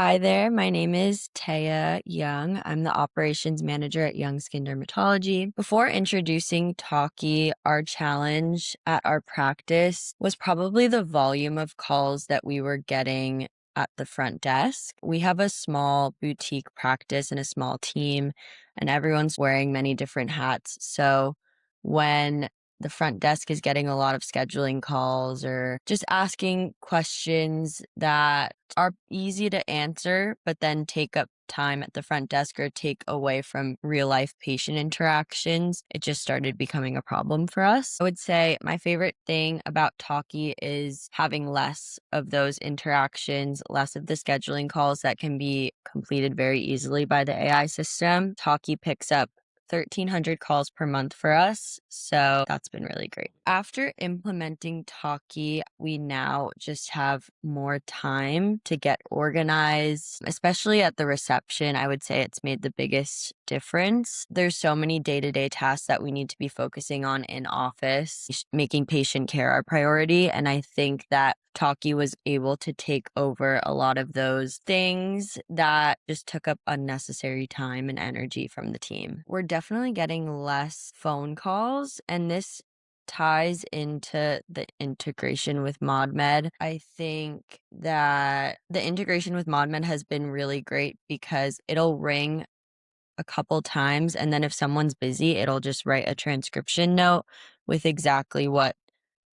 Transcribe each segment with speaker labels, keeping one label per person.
Speaker 1: Hi there, my name is Taya Young. I'm the operations manager at Young Skin Dermatology. Before introducing Talkie, our challenge at our practice was probably the volume of calls that we were getting at the front desk. We have a small boutique practice and a small team, and everyone's wearing many different hats. So when the front desk is getting a lot of scheduling calls or just asking questions that are easy to answer, but then take up time at the front desk or take away from real life patient interactions. It just started becoming a problem for us. I would say my favorite thing about Talkie is having less of those interactions, less of the scheduling calls that can be completed very easily by the AI system. Talkie picks up 1,300 calls per month for us. So that's been really great. After implementing Talkie, we now just have more time to get organized, especially at the reception. I would say it's made the biggest difference. There's so many day-to-day tasks that we need to be focusing on in office, making patient care our priority. And I think that Talkie was able to take over a lot of those things that just took up unnecessary time and energy from the team. We're definitely getting less phone calls, and this ties into the integration with ModMed. I think that the integration with ModMed has been really great because it'll ring a couple times, and then if someone's busy, it'll just write a transcription note with exactly what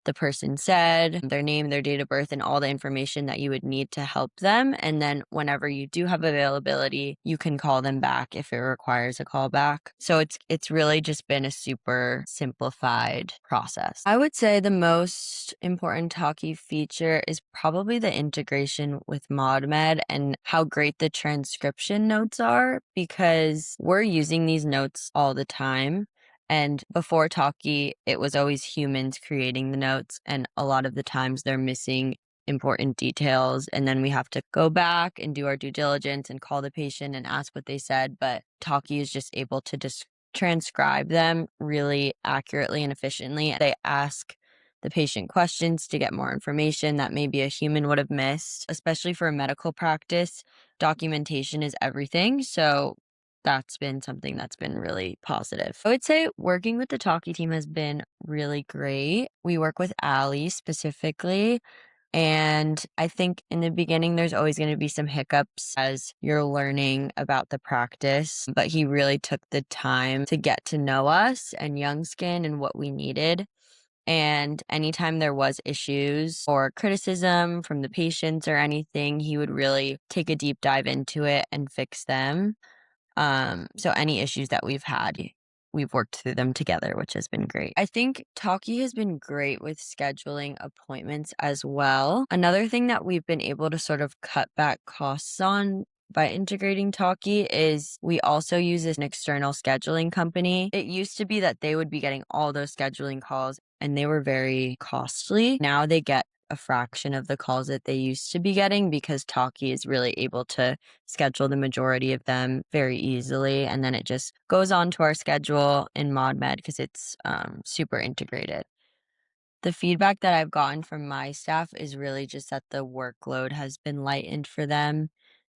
Speaker 1: the person said, their name, their date of birth, and all the information that you would need to help them. And then whenever you do have availability, you can call them back if it requires a call back. So it's really just been a super simplified process. I would say the most important Talkie feature is probably the integration with ModMed and how great the transcription notes are, because we're using these notes all the time. And before Talkie, it was always humans creating the notes. And a lot of the times they're missing important details. And then we have to go back and do our due diligence and call the patient and ask what they said. But Talkie is just able to just transcribe them really accurately and efficiently. They ask the patient questions to get more information that maybe a human would have missed, especially for a medical practice. Documentation is everything. So that's been something that's been really positive. I would say working with the Talkie team has been really great. We work with Ali specifically, and I think in the beginning, there's always going to be some hiccups as you're learning about the practice, but he really took the time to get to know us and Young Skin and what we needed. And anytime there was issues or criticism from the patients or anything, he would really take a deep dive into it and fix them. So any issues that we've had, we've worked through them together, which has been great. I think Talkie has been great with scheduling appointments as well. Another thing that we've been able to sort of cut back costs on by integrating Talkie is we also use an external scheduling company. It used to be that they would be getting all those scheduling calls and they were very costly. Now they get a fraction of the calls that they used to be getting because Talkie is really able to schedule the majority of them very easily. And then it just goes on to our schedule in ModMed because it's super integrated. The feedback that I've gotten from my staff is really just that the workload has been lightened for them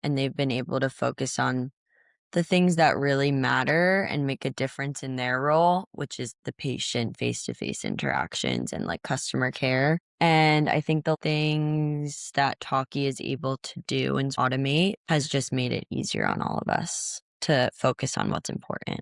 Speaker 1: and they've been able to focus on the things that really matter and make a difference in their role, which is the patient face-to-face interactions and like customer care. And I think the things that Talkie is able to do and automate has just made it easier on all of us to focus on what's important.